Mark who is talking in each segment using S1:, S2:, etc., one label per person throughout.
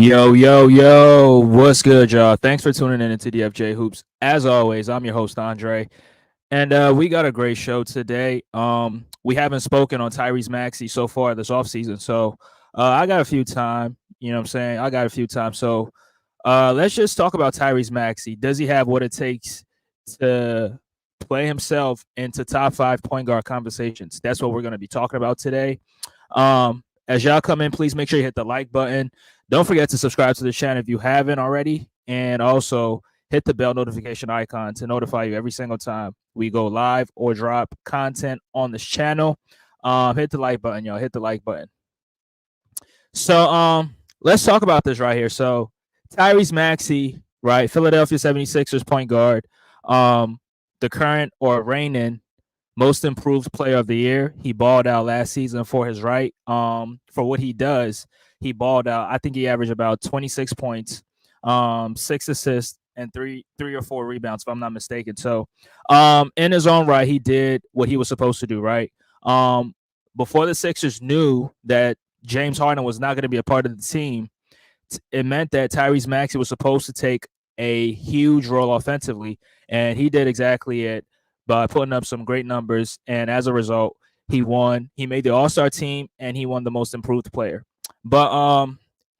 S1: Yo, yo, yo, what's good, y'all? Thanks for tuning in into DFJ Hoops. As always, I'm your host, Andre, and we got a great show today. We haven't spoken on Tyrese Maxey so far this offseason, so I got a few time. You know what I'm saying? I got a few time. So let's just talk about Tyrese Maxey. Does he have what it takes to play himself into top five point guard conversations? That's what we're going to be talking about today. As y'all come in, please make sure you hit the like button. Don't forget to subscribe to the channel if you haven't already. And also hit the bell notification icon to notify you every single time we go live or drop content on this channel. Hit the like button, y'all. Hit the like button. So let's talk about this right here. So Tyrese Maxey, right? Philadelphia 76ers point guard. The current or reigning most improved player of the year. He balled out last season for his right. For what he does, he balled out. I think he averaged about 26 points, 6 assists, and three or four rebounds, if I'm not mistaken. So, in his own right, he did what he was supposed to do, right? Before the Sixers knew that James Harden was not going to be a part of the team, it meant that Tyrese Maxey was supposed to take a huge role offensively, and he did exactly it by putting up some great numbers. And as a result, he won. He made the All-Star team, and he won the most improved player. But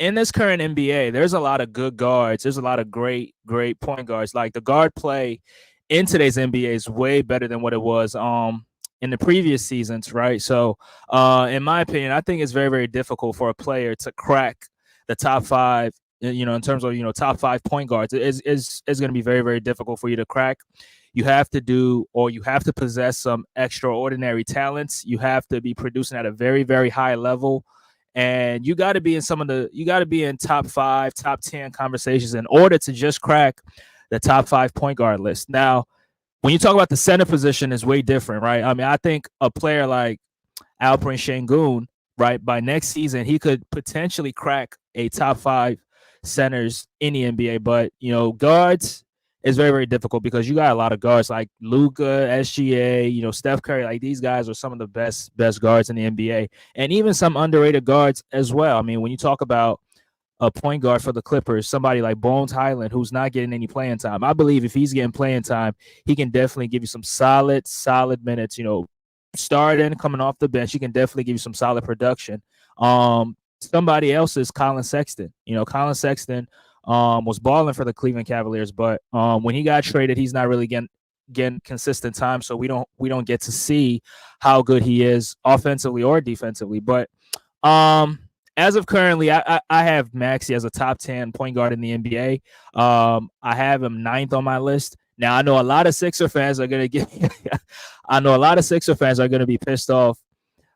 S1: in this current NBA, there's a lot of good guards. There's a lot of great point guards. Like the guard play in today's NBA is way better than what it was in the previous seasons, right? So in my opinion, I think it's very difficult for a player to crack the top five, in terms of, top five point guards. It's going to be very difficult for you to crack. You have to possess some extraordinary talents. You have to be producing at a very high level. And you got to be in top 5, top 10 conversations in order to just crack the top 5 point guard list. Now, when you talk about the center position, is way different, right? I mean, I think a player like Alperen Şengün, right, by next season, he could potentially crack a top 5 centers in the NBA. But, guards is very difficult because you got a lot of guards like Luka, SGA, Steph Curry. Like these guys are some of the best guards in the NBA, and even some underrated guards as well. I mean, when you talk about a point guard for the Clippers, somebody like Bones Highland, who's not getting any playing time, I believe if he's getting playing time, he can definitely give you some solid minutes. Starting, coming off the bench, he can definitely give you some solid production. Somebody else is Colin Sexton. Colin Sexton was balling for the Cleveland Cavaliers, but when he got traded, he's not really getting consistent time, so we don't get to see how good he is offensively or defensively. But as of currently, I have Maxey as a top 10 point guard in the NBA. I have him 9th on my list. Now I know a lot of Sixer fans are gonna be pissed off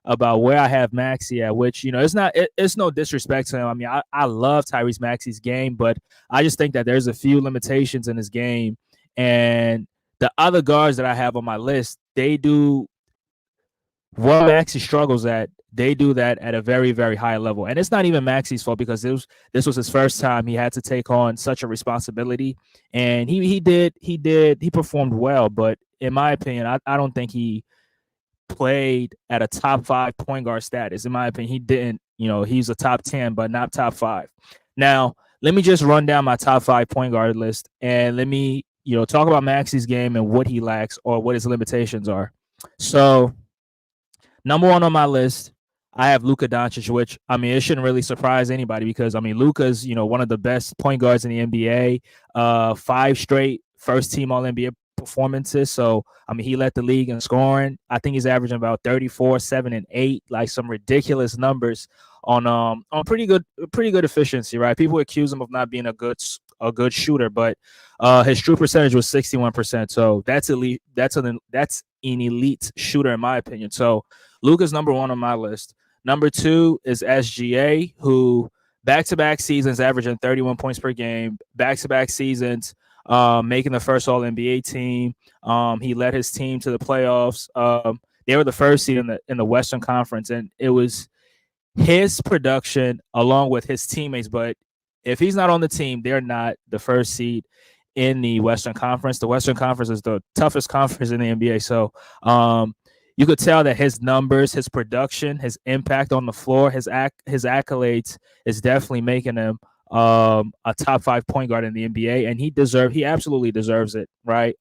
S1: about where I have Maxey at, which, it's no disrespect to him. I mean, I love Tyrese Maxey's game, but I just think that there's a few limitations in his game. And the other guards that I have on my list, they do what Maxey struggles at. They do that at a very high level. And it's not even Maxey's fault because this was his first time he had to take on such a responsibility. And he performed well, but in my opinion, I don't think he played at a top 5 point guard status. In my opinion, he didn't. He's a top 10, but not top 5. Now, let me just run down my top 5 point guard list, and let me, talk about Maxey's game and what he lacks or what his limitations are. So, number 1 on my list, I have Luka Doncic, which, I mean, it shouldn't really surprise anybody because, I mean, Luka's, one of the best point guards in the NBA, 5 straight first-team All-NBA performances. So, I mean, he led the league in scoring. I think he's averaging about 34, 7, and 8, like some ridiculous numbers on pretty good efficiency, right? People accuse him of not being a good shooter, but his true percentage was 61%. So that's elite. That's an elite shooter in my opinion. So Luka's number 1 on my list. Number 2 is SGA, who back-to-back seasons averaging 31 points per game, back-to-back seasons making the first All-NBA team. He led his team to the playoffs. They were the first seed in the Western Conference, and it was his production along with his teammates. But if he's not on the team, they're not the first seed in the Western Conference. The Western Conference is the toughest conference in the NBA. So you could tell that his numbers, his production, his impact on the floor, his accolades is definitely making him a top 5 point guard in the NBA, and he absolutely deserves it, right?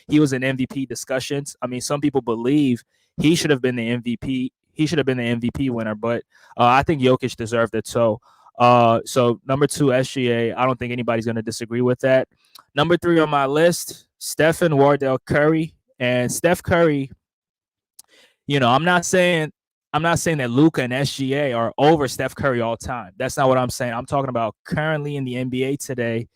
S1: He was in MVP discussions. I mean, some people believe he should have been the MVP. He should have been the MVP winner, but I think Jokic deserved it. So number 2, SGA. I don't think anybody's going to disagree with that. Number 3 on my list, Stephen Wardell Curry. And Steph Curry, I'm not saying that Luka and SGA are over Steph Curry all time. That's not what I'm saying. I'm talking about currently in the NBA today.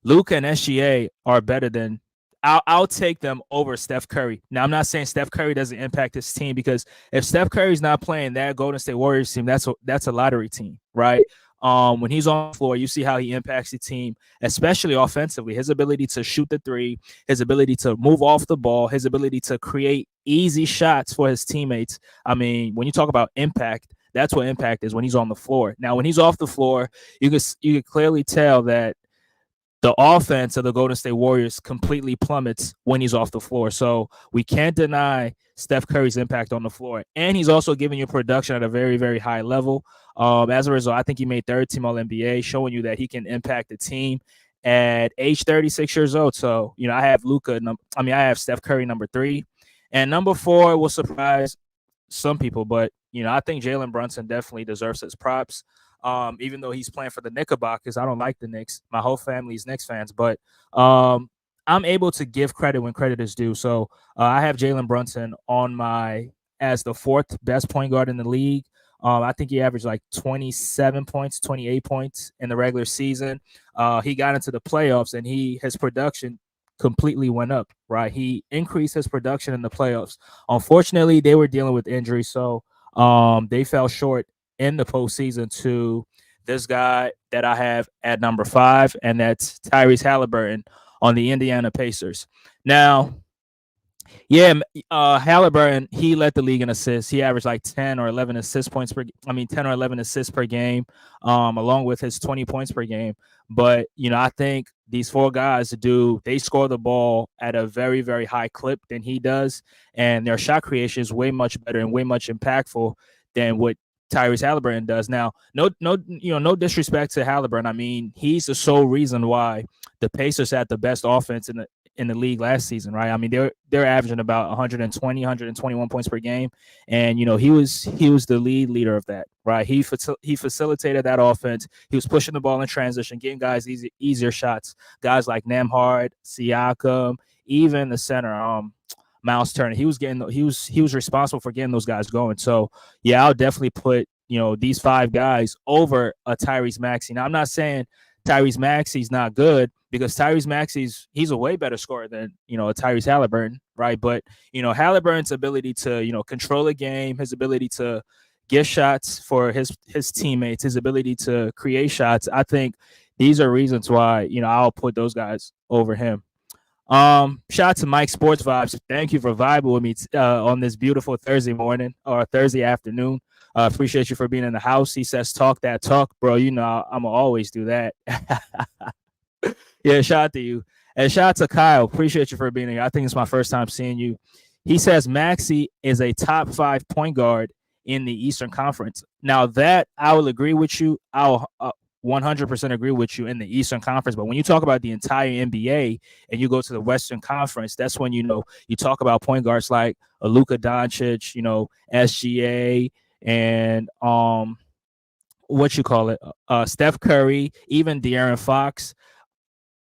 S1: Luka and SGA are better than. I'll take them over Steph Curry. Now, I'm not saying Steph Curry doesn't impact his team, because if Steph Curry's not playing that Golden State Warriors team, that's a lottery team, right? When he's on the floor, you see how he impacts the team, especially offensively. His ability to shoot the three, his ability to move off the ball, his ability to create easy shots for his teammates. I mean, when you talk about impact, that's what impact is when he's on the floor. Now, when he's off the floor, you can clearly tell that the offense of the Golden State Warriors completely plummets when he's off the floor. So we can't deny Steph Curry's impact on the floor. And he's also giving you production at a very, very high level. As a result, I think he made third team All-NBA, showing you that he can impact the team at age 36 years old. So, I have I have Steph Curry number 3. And number 4 will surprise some people, but, I think Jalen Brunson definitely deserves his props. Even though he's playing for the Knickerbockers, I don't like the Knicks. My whole family is Knicks fans, but I'm able to give credit when credit is due. So I have Jalen Brunson as the 4th best point guard in the league. I think he averaged like 27 points, 28 points in the regular season. He got into the playoffs, and his production completely went up, right? He increased his production in the playoffs. Unfortunately, they were dealing with injuries, so they fell short in the postseason to this guy that I have at number 5, and that's Tyrese Halliburton on the Indiana Pacers. Now, Halliburton, he led the league in assists. He averaged like 10 or 11 assists per game, along with his 20 points per game. But, I think these 4 guys they score the ball at a very, very high clip than he does. And their shot creation is way much better and way much impactful than what Tyrese Halliburton does. Now, no disrespect to Halliburton. I mean, he's the sole reason why the Pacers had the best offense in the league last season, right? I mean, they're averaging about 120, 121 points per game, and he was the leader of that, right? He facilitated that offense. He was pushing the ball in transition, getting guys easier shots. Guys like Nembhard, Siakam, even the center, Miles Turner. He was responsible for getting those guys going. So yeah, I'll definitely put these 5 guys over a Tyrese Maxey. Now, I'm not saying Tyrese Maxey's not good, because Tyrese Maxey's he's a way better scorer than a Tyrese Halliburton, right? But Halliburton's ability to control a game, his ability to get shots for his teammates, his ability to create shots, I think these are reasons why I'll put those guys over him. Shout out to Mike Sports Vibes. Thank you for vibing with me on this beautiful Thursday morning or Thursday afternoon. Appreciate you for being in the house. He says, "Talk that talk, bro." I'm gonna always do that. Yeah, shout out to you. And shout out to Kyle. Appreciate you for being here. I think it's my first time seeing you. He says Maxey is a top 5 point guard in the Eastern Conference. Now, that I will agree with you. I'll 100% agree with you in the Eastern Conference. But when you talk about the entire NBA and you go to the Western Conference, that's when you talk about point guards like Luka Doncic, SGA, and Steph Curry, even De'Aaron Fox.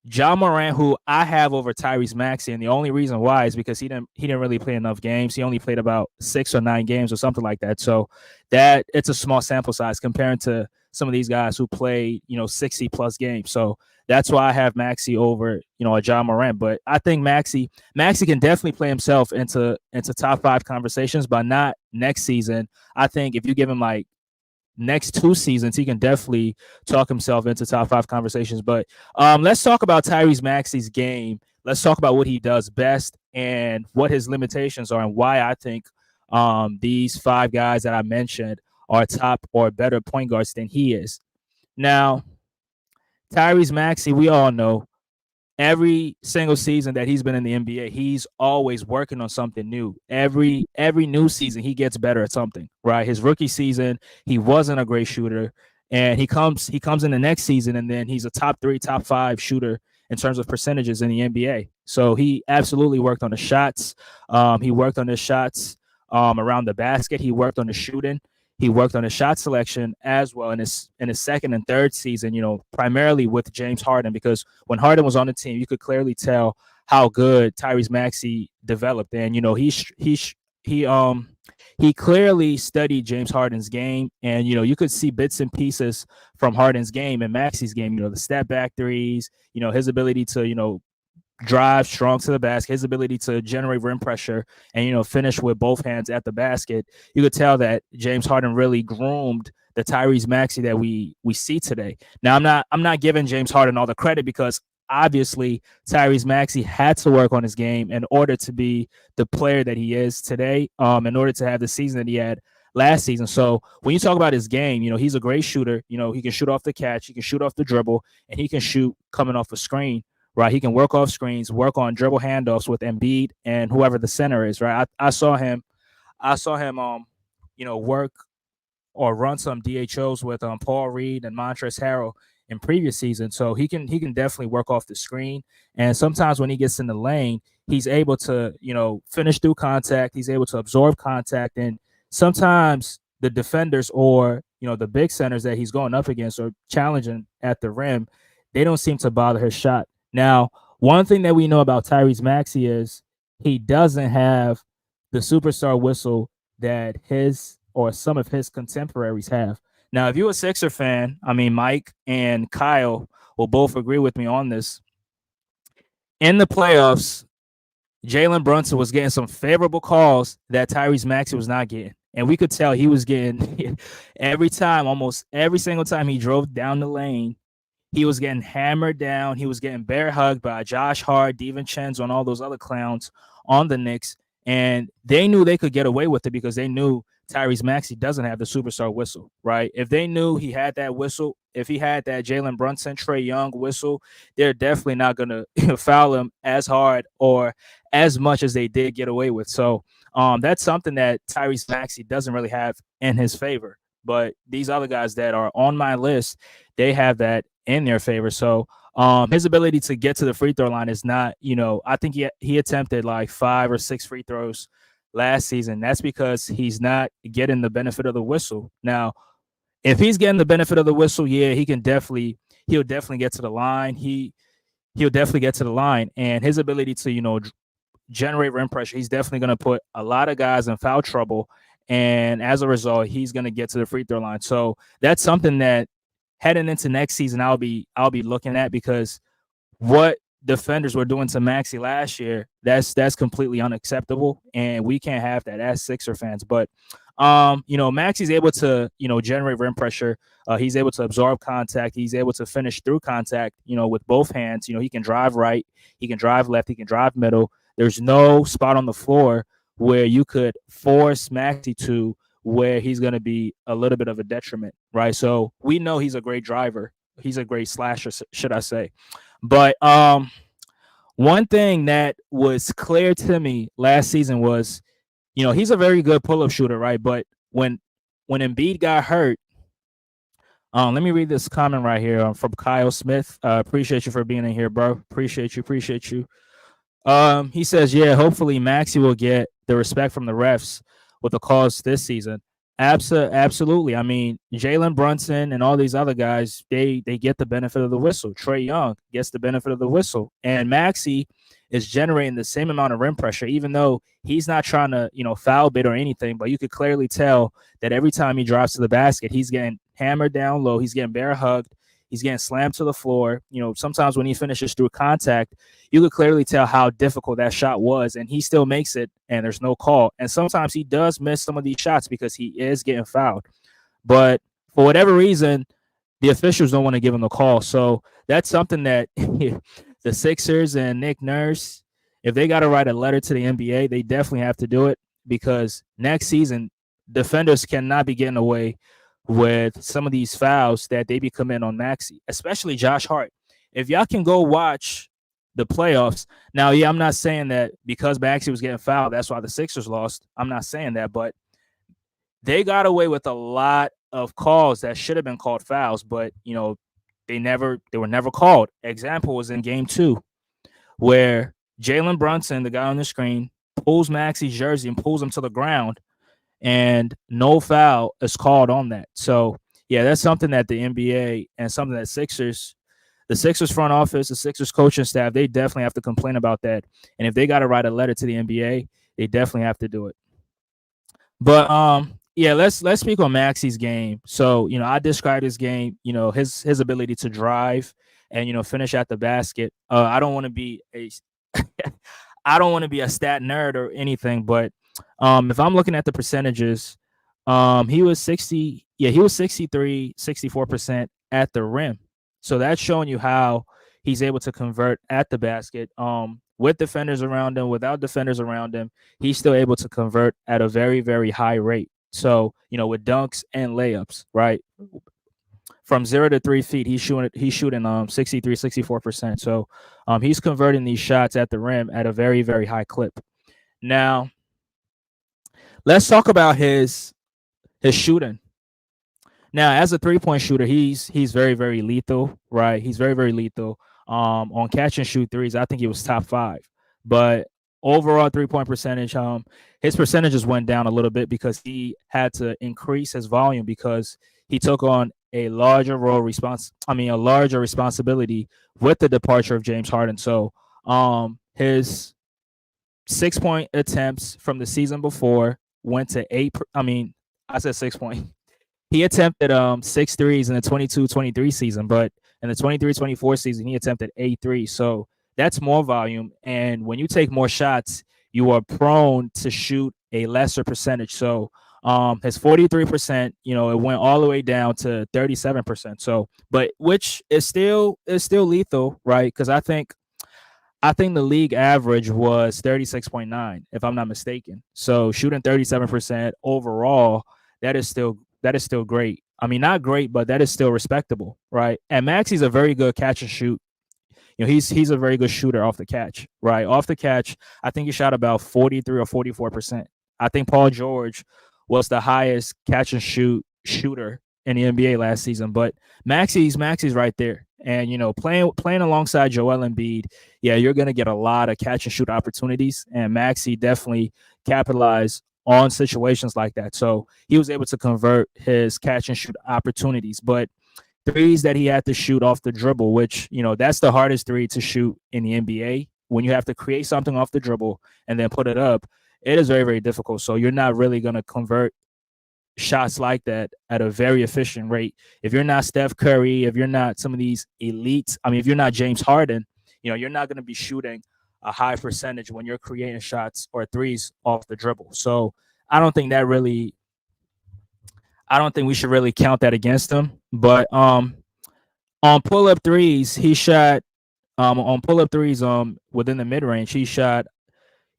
S1: Ja Morant, who I have over Tyrese Maxey, and the only reason why is because he didn't really play enough games. He only played about 6 or 9 games or something like that. So that it's a small sample size compared to some of these guys who play 60 plus games. So that's why I have Maxey over a Ja Morant. But I think Maxey can definitely play himself into top 5 conversations, but not next season. I think if you give him like next 2 seasons, he can definitely talk himself into top 5 conversations. But let's talk about Tyrese Maxey's game. Let's talk about what he does best and what his limitations are, and why I think these 5 guys that I mentioned are top or better point guards than he is. Now, Tyrese Maxey, we all know, every single season that he's been in the NBA, he's always working on something new. Every new season, he gets better at something, right? His rookie season, he wasn't a great shooter. And he comes in the next season, and then he's a top 3, top 5 shooter in terms of percentages in the NBA. So he absolutely worked on the shots. He worked on his shots around the basket. He worked on the shooting. He worked on his shot selection as well in his second and third season. Primarily with James Harden, because when Harden was on the team, you could clearly tell how good Tyrese Maxey developed. And he clearly studied James Harden's game, and you could see bits and pieces from Harden's game and Maxey's game. The step back threes, his ability to drive strong to the basket, his ability to generate rim pressure, and finish with both hands at the basket. You could tell that James Harden really groomed the Tyrese Maxey that we see today. Now, I'm not giving James Harden all the credit, because obviously Tyrese Maxey had to work on his game in order to be the player that he is today, in order to have the season that he had last season. So when you talk about his game, he's a great shooter. He can shoot off the catch, he can shoot off the dribble, and he can shoot coming off a screen. Right, he can work off screens, work on dribble handoffs with Embiid and whoever the center is. Right, I saw him, work or run some DHOs with Paul Reed and Montrezl Harrell in previous seasons. So he can definitely work off the screen. And sometimes when he gets in the lane, he's able to finish through contact. He's able to absorb contact, and sometimes the defenders or the big centers that he's going up against or challenging at the rim, they don't seem to bother his shot. Now, one thing that we know about Tyrese Maxey is he doesn't have the superstar whistle that his or some of his contemporaries have. Now, if you're a Sixer fan, Mike and Kyle will both agree with me on this. In the playoffs, Jalen Brunson was getting some favorable calls that Tyrese Maxey was not getting. And we could tell he was getting almost every single time he drove down the lane, he was getting hammered down. He was getting bear hugged by Josh Hart, DiVincenzo, and all those other clowns on the Knicks. And they knew they could get away with it because they knew Tyrese Maxey doesn't have the superstar whistle, right? If they knew he had that whistle, if he had that Jalen Brunson, Trae Young whistle, they're definitely not going to foul him as hard or as much as they did get away with. So that's something that Tyrese Maxey doesn't really have in his favor. But these other guys that are on my list, they have that in their favor. So his ability to get to the free throw line is not, I think he attempted like 5 or 6 free throws last season. That's because he's not getting the benefit of the whistle. Now, if he's getting the benefit of the whistle, yeah, he'll definitely get to the line. He'll definitely get to the line, and his ability to, generate rim pressure, he's definitely going to put a lot of guys in foul trouble. And as a result, he's going to get to the free throw line. So that's something that heading into next season, I'll be looking at, because what defenders were doing to Maxey last year, that's completely unacceptable, and we can't have that as Sixer fans. But Maxey's able to generate rim pressure. He's able to absorb contact. He's able to finish through contact. With both hands. He can drive right. He can drive left. He can drive middle. There's no spot on the floor where you could force Maxey to where he's going to be a little bit of a detriment, right? So we know he's a great driver. He's a great slasher, should I say. But one thing that was clear to me last season was, he's a very good pull-up shooter, right? But when Embiid got hurt, let me read this comment right here from Kyle Smith. Appreciate you for being in here, bro. Appreciate you. He says, yeah, hopefully Maxey will get the respect from the refs with the calls this season. Absolutely. Jalen Brunson and all these other guys, they get the benefit of the whistle. Trae Young gets the benefit of the whistle. And Maxey is generating the same amount of rim pressure, even though he's not trying to, foul bait or anything. But you could clearly tell that every time he drives to the basket, he's getting hammered down low. He's getting bear hugged. He's getting slammed to the floor. Sometimes when he finishes through contact, you could clearly tell how difficult that shot was, and he still makes it, and there's no call. And sometimes he does miss some of these shots because he is getting fouled. But for whatever reason, the officials don't want to give him the call. So that's something that the Sixers and Nick Nurse, if they got to write a letter to the NBA, they definitely have to do it, because next season, defenders cannot be getting away with some of these fouls that they be committing on Maxey, especially Josh Hart. If y'all can go watch the playoffs. Now, yeah, I'm not saying that because Maxey was getting fouled, that's why the Sixers lost. I'm not saying that, but they got away with a lot of calls that should have been called fouls, but they were never called. Example was in game 2 where Jalen Brunson, the guy on the screen, pulls Maxey's jersey and pulls him to the ground, and no foul is called on that. So yeah, that's something that the NBA and something that the Sixers front office, the Sixers coaching staff, they definitely have to complain about that. And if they got to write a letter to the NBA, they definitely have to do it. But yeah, let's speak on Maxey's game. So, I described his game, his ability to drive and finish at the basket. I don't want to be a I don't want to be a stat nerd or anything, but if I'm looking at the percentages, he was 63, 64% at the rim. So that's showing you how he's able to convert at the basket. With defenders around him, without defenders around him, he's still able to convert at a very, very high rate. So, with dunks and layups, right? From 0 to 3 feet, he's shooting 63, 64%. So he's converting these shots at the rim at a very, very high clip. Now, let's talk about his shooting. Now, as a 3-point shooter, he's very, very lethal, right? He's very, very lethal. On catch and shoot threes, I think he was top 5. But overall 3-point percentage, his percentages went down a little bit because he had to increase his volume because he took on a larger responsibility with the departure of James Harden. So his 6-point attempts from the season before went to 8. I said 6-point. He attempted 6 threes in the 22-23 season, but in the 23-24 season, he attempted 8 threes. So that's more volume. And when you take more shots, you are prone to shoot a lesser percentage. So his 43%, it went all the way down to 37%. So, but which is still lethal, right? Because I think the league average was 36.9, if I'm not mistaken. So shooting 37% overall, that is still great. I mean, not great, but that is still respectable, right? And Maxey's a very good catch and shoot. He's a very good shooter off the catch, right? Off the catch, I think he shot about 43 or 44%. I think Paul George was the highest catch and shoot shooter in the NBA last season, but Maxey's right there. And playing alongside Joel Embiid, yeah, you're gonna get a lot of catch and shoot opportunities, and Maxey definitely capitalized on situations like that. So he was able to convert his catch and shoot opportunities, but threes that he had to shoot off the dribble, which, that's the hardest three to shoot in the NBA. When you have to create something off the dribble and then put it up, it is very, very difficult. So you're not really going to convert shots like that at a very efficient rate. If you're not Steph Curry, if you're not some of these elites, if you're not James Harden, you're not going to be shooting a high percentage when you're creating shots or threes off the dribble. So I don't think we should really count that against him. But on pull-up threes, he shot on pull-up threes within the mid-range, he shot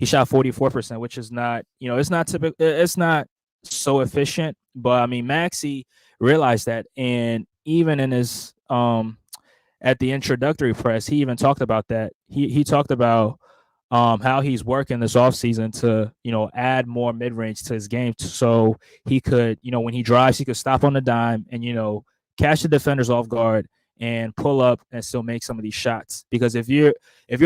S1: 44%, which is not, it's not typical, it's not so efficient. But Maxey realized that, and even in his at the introductory press, he even talked about that. He talked about how he's working this offseason to, add more mid-range to his game so he could, when he drives, he could stop on the dime and, catch the defenders off guard and pull up and still make some of these shots. Because if you're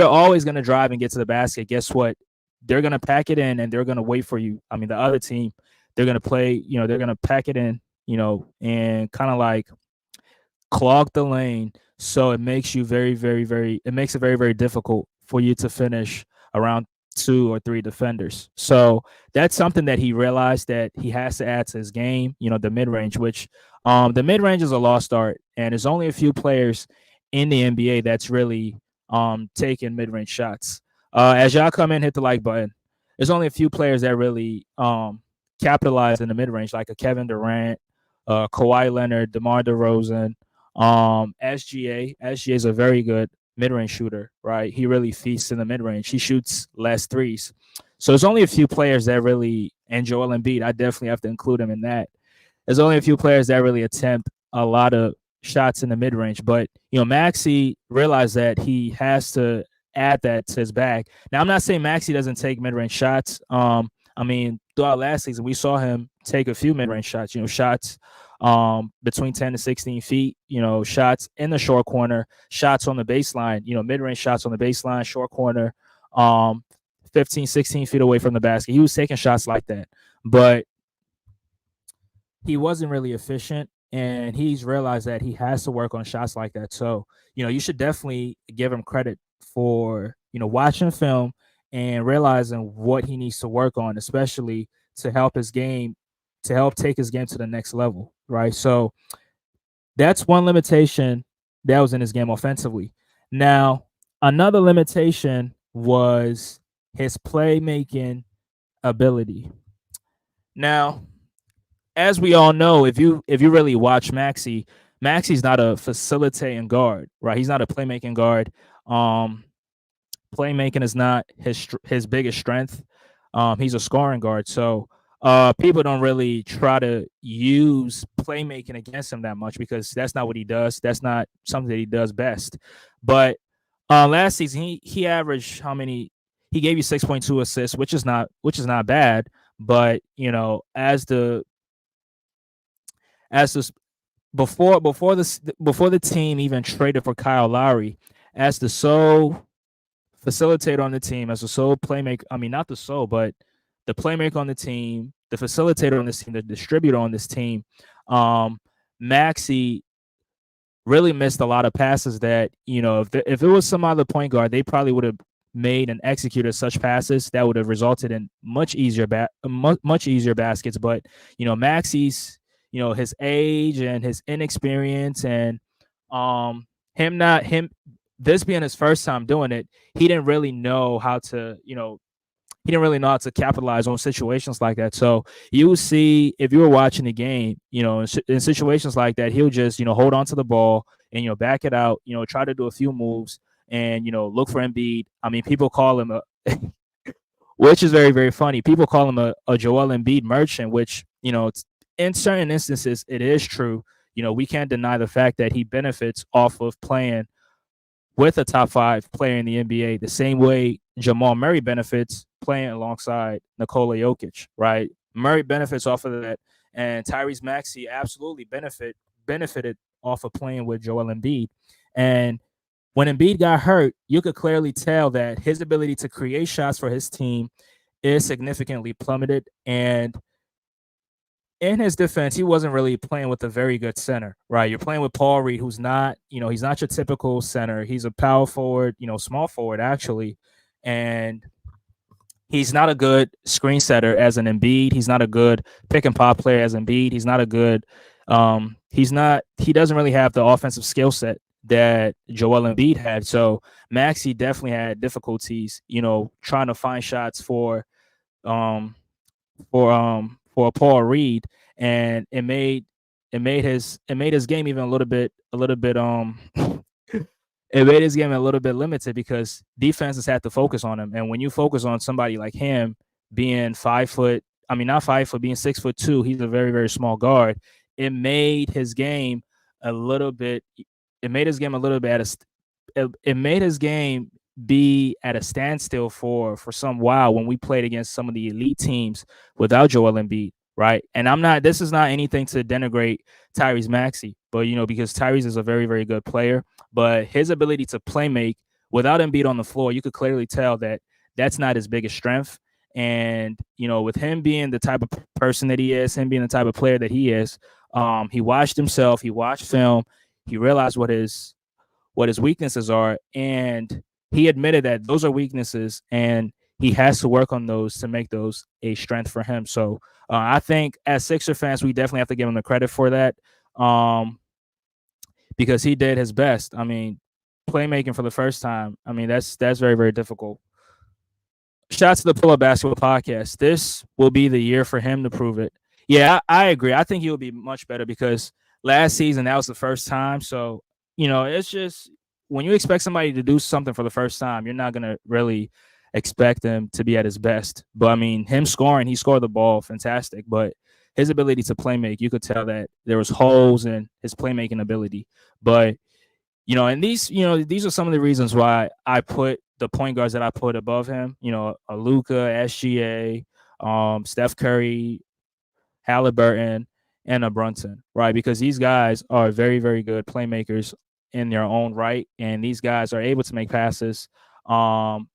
S1: always going to drive and get to the basket, guess what? They're going to pack it in and they're going to wait for you. The other team, they're going to play, they're going to pack it in, and kind of like clog the lane. So it makes you very, very, it makes it very, very difficult for you to finish around 2 or 3 defenders. So that's something that he realized that he has to add to his game, the mid-range, which the mid-range is a lost art. And there's only a few players in the NBA that's really taking mid-range shots. As y'all come in, hit the like button. There's only a few players that really capitalize in the mid-range, like a Kevin Durant, Kawhi Leonard, DeMar DeRozan, SGA. SGA is a very good mid-range shooter, right? He really feasts in the mid-range. He shoots less threes. So there's only a few players that really, and Joel Embiid, I definitely have to include him in that. There's only a few players that really attempt a lot of shots in the mid-range. But, Maxey realized that he has to add that to his bag. Now, I'm not saying Maxey doesn't take mid-range shots. Throughout last season, we saw him take a few mid-range shots, shots between 10 to 16 feet, shots in the short corner, shots on the baseline, mid-range shots on the baseline, short corner, um, 15, 16 feet away from the basket. He was taking shots like that, but he wasn't really efficient, and he's realized that he has to work on shots like that. So, you should definitely give him credit for, watching film and realizing what he needs to work on, especially to help his game, to help take his game to the next level, right? So that's one limitation that was in his game offensively. Now, another limitation was his playmaking ability. Now, as we all know, if you really watch Maxey, Maxey's not a facilitating guard, right? He's not a playmaking guard. Um, Playmaking is not his biggest strength. He's a scoring guard, so people don't really try to use playmaking against him that much because that's not what he does. That's not something that he does best. But last season, he averaged how many? He gave you 6.2 assists, which is not bad. But as the before the team even traded for Kyle Lowry, as the sole facilitator on the team, as the sole playmaker. I mean, not the sole, but the playmaker on the team, the facilitator on this team, the distributor on this team. Maxey really missed a lot of passes that, if it was some other point guard, they probably would have made and executed such passes that would have resulted in much easier baskets. But Maxey's, his age and his inexperience, and him this being his first time doing it, he didn't really know how to, capitalize on situations like that. So you will see, if you were watching the game, in situations like that, he'll just, hold on to the ball and, back it out, try to do a few moves and, look for Embiid. I mean, people call him which is very, very funny. People call him a Joel Embiid merchant, which, in certain instances, it is true. We can't deny the fact that he benefits off of playing with a top 5 player in the NBA, the same way Jamal Murray benefits playing alongside Nikola Jokic, right? Murray benefits off of that, and Tyrese Maxey absolutely benefited off of playing with Joel Embiid. And when Embiid got hurt, you could clearly tell that his ability to create shots for his team is significantly plummeted. And in his defense, he wasn't really playing with a very good center, right? You're playing with Paul Reed, who's not, he's not your typical center. He's a power forward, small forward actually, and he's not a good screen setter as an Embiid. He's not a good pick and pop player as Embiid. He's not a good. He doesn't really have the offensive skill set that Joel Embiid had. So Maxey definitely had difficulties, trying to find shots um for Paul Reed, and it made his game even a little bit it made his game a little bit limited because defenses had to focus on him. And when you focus on somebody like him being 5 foot, I mean not 5 foot, being 6'2", he's a very, very small guard. It made his game a little bit. It made his game a little bit. It made his game be at a standstill for some while when we played against some of the elite teams without Joel Embiid, right? And this is not anything to denigrate Tyrese Maxey, but because Tyrese is a very, very good player, but his ability to play make without Embiid on the floor, you could clearly tell that that's not his biggest strength. And with him being the type of person that he is, him being the type of player that he is, he watched himself, he watched film, he realized what his weaknesses are, and he admitted that those are weaknesses, and he has to work on those to make those a strength for him. So I think as Sixer fans, we definitely have to give him the credit for that, because he did his best. I mean, playmaking for the first time, I mean, that's very, very difficult. Shout out to the Pull Up Basketball Podcast. This will be the year for him to prove it. Yeah, I agree. I think he will be much better because last season, that was the first time. So, it's just when you expect somebody to do something for the first time, you're not going to really expect them to be at his best. But, I mean, him scoring, he scored the ball fantastic. But his ability to play make, you could tell that there was holes in his playmaking ability. But, and these are some of the reasons why I put the point guards that I put above him, a Luka, SGA, Steph Curry, Halliburton, and a Brunson, right? Because these guys are very, very good playmakers in their own right, and these guys are able to make passes um,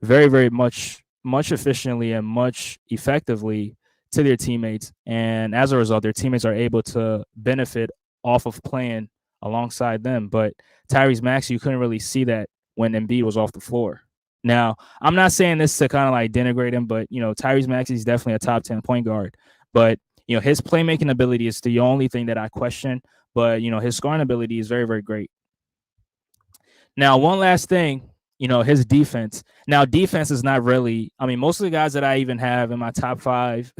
S1: very, very much efficiently and much effectively to their teammates. And as a result, their teammates are able to benefit off of playing alongside them. But Tyrese Maxey, you couldn't really see that when Embiid was off the floor. Now, I'm not saying this to kind of like denigrate him, but Tyrese Maxey is definitely a top 10 point guard. But his playmaking ability is the only thing that I question. But his scoring ability is very, very great. Now, one last thing, his defense. Now, defense is not really. I mean, most of the guys that I even have in my top five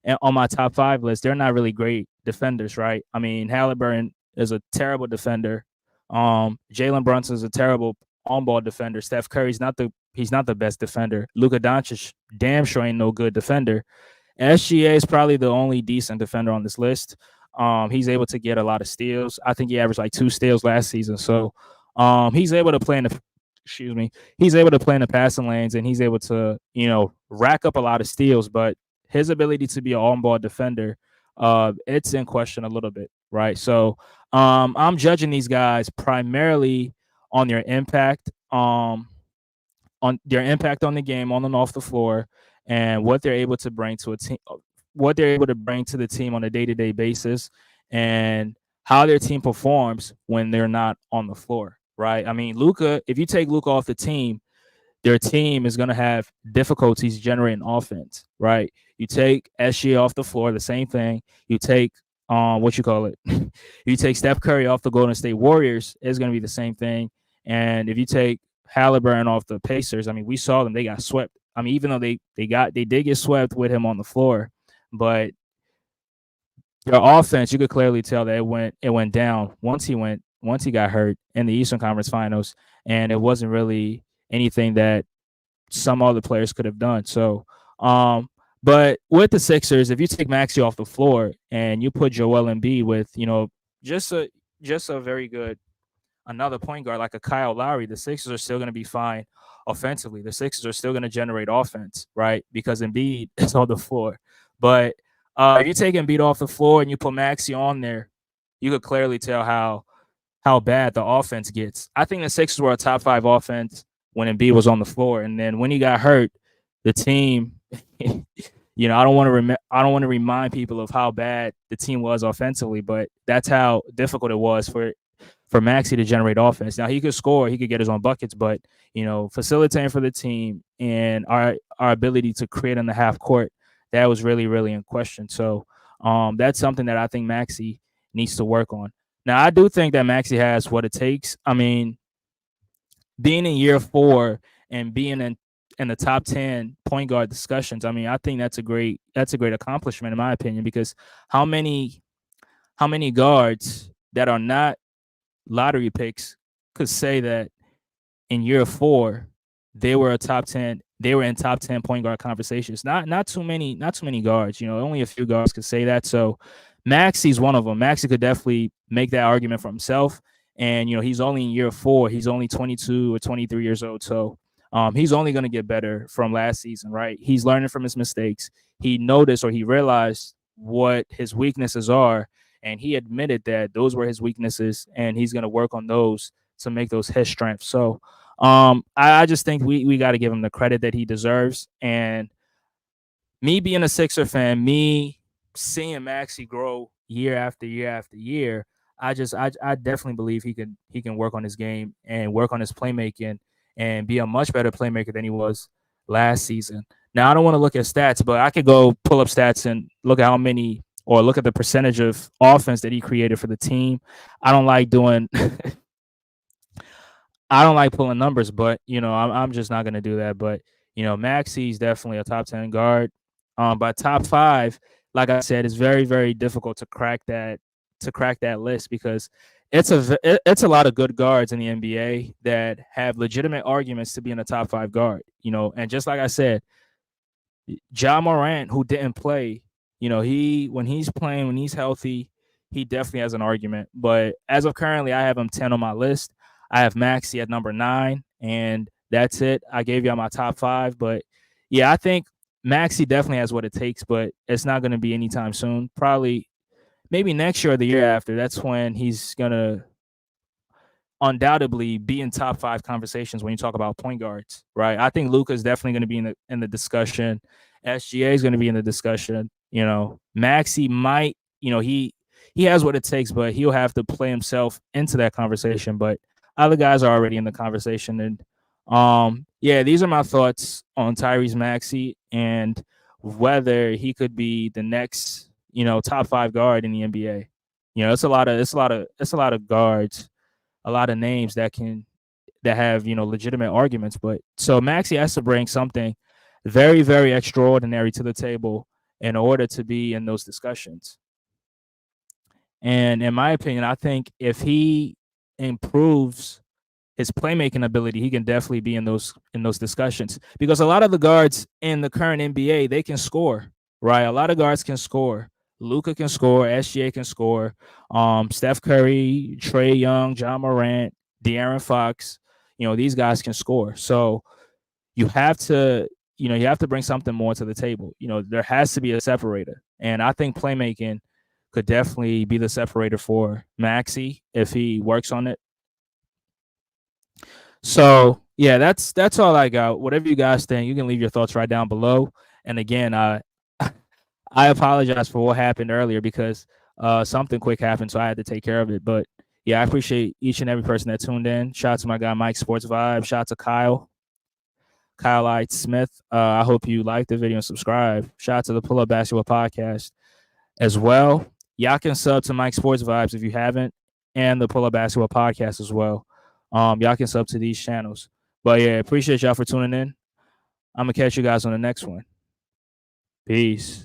S1: and on my top five list, they're not really great defenders, right? I mean, Halliburton is a terrible defender. Jalen Brunson is a terrible on-ball defender. Steph Curry's he's not the best defender. Luka Doncic damn sure ain't no good defender. SGA is probably the only decent defender on this list. He's able to get a lot of steals. I think he averaged like 2 steals last season. So he's able to play in the he's able to play in the passing lanes, and he's able to, rack up a lot of steals, but his ability to be an on-ball defender, it's in question a little bit, right? So I'm judging these guys primarily on their impact, on the game on and off the floor, and what they're able to bring to a team, what they're able to bring to the team on a day-to-day basis, and how their team performs when they're not on the floor, right? I mean, Luka, if you take Luka off the team, their team is going to have difficulties generating offense, right? You take SGA off the floor, the same thing. You take you take Steph Curry off the Golden State Warriors, it's going to be the same thing. And if you take Halliburton off the Pacers, I mean, we saw them; they got swept. I mean, even though they did get swept with him on the floor, but their offense, you could clearly tell that it went down once he got hurt in the Eastern Conference Finals, and it wasn't really anything that some other players could have done. So, but with the Sixers, if you take Maxey off the floor and you put Joel Embiid with, just a very good another point guard like a Kyle Lowry, the Sixers are still going to be fine offensively. The Sixers are still going to generate offense, right? Because Embiid is on the floor. But if you take Embiid off the floor and you put Maxey on there, you could clearly tell how bad the offense gets. I think the Sixers were a top 5 offense when Embiid was on the floor, and then when he got hurt, the team, I don't want to remind people of how bad the team was offensively, but that's how difficult it was for Maxey to generate offense. Now he could score, he could get his own buckets, but facilitating for the team and our ability to create in the half court, that was really, really in question. So that's something that I think Maxey needs to work on. Now I do think that Maxey has what it takes. I mean, being in year 4 and being in the top 10 point guard discussions, I mean, I think that's a great accomplishment in my opinion, because how many guards that are not lottery picks could say that in year 4 they were in top 10 point guard conversations? Not too many guards. Only a few guards could say that. So Maxey's one of them. Maxey could definitely make that argument for himself. And he's only in year 4. He's only 22 or 23 years old. So he's only going to get better from last season, right? He's learning from his mistakes. He noticed, or he realized, what his weaknesses are, and he admitted that those were his weaknesses, and he's going to work on those to make those his strengths. So I just think we got to give him the credit that he deserves. And me being a Sixer fan, me seeing Maxey grow year after year after year, I definitely believe he can work on his game and work on his playmaking and be a much better playmaker than he was last season. Now, I don't want to look at stats, but I could go pull up stats and look at look at the percentage of offense that he created for the team. I don't like doing I don't like pulling numbers, but I'm just not gonna do that. But Maxey's definitely a top 10 guard. But top 5, like I said, is very, very difficult to crack that list, because it's a lot of good guards in the NBA that have legitimate arguments to be in a top 5 guard. And just like I said, Ja Morant, who didn't play, when he's playing, when he's healthy, he definitely has an argument. But as of currently, I have him 10 on my list. I have Maxey at number 9, and that's it. I gave you my top 5, but yeah, I think Maxey definitely has what it takes, but it's not going to be anytime soon. Probably maybe next year or the year after. That's when he's going to undoubtedly be in top 5 conversations when you talk about point guards, right? I think Luka is definitely going to be in the discussion. SGA is going to be in the discussion. Maxey might, he has what it takes, but he'll have to play himself into that conversation. But other guys are already in the conversation. And yeah, these are my thoughts on Tyrese Maxey and whether he could be the next, top 5 guard in the NBA. It's a lot of guards, a lot of names that have legitimate arguments. But so Maxey has to bring something very, very extraordinary to the table in order to be in those discussions. And in my opinion, I think if he improves his playmaking ability, he can definitely be in those discussions, because a lot of the guards in the current NBA, they can score, right? A lot of guards can score. Luka can score, SGA can score, Steph Curry, Trae Young, John Morant, De'Aaron Fox, these guys can score. So you have to bring something more to the table. There has to be a separator, and I think playmaking could definitely be the separator for Maxey if he works on it. So yeah, that's all I got. Whatever you guys think, you can leave your thoughts right down below. And again, I apologize for what happened earlier, because something quick happened, so I had to take care of it. But yeah, I appreciate each and every person that tuned in. Shout out to my guy Mike Sports Vibe. Shout out to Kyle I. Smith. I hope you liked the video and subscribe. Shout out to the Pull Up Basketball Podcast as well. Y'all can sub to Mike Sports Vibes if you haven't, and the Pull Up Basketball Podcast as well. Y'all can sub to these channels. But yeah, appreciate y'all for tuning in. I'm gonna catch you guys on the next one. Peace.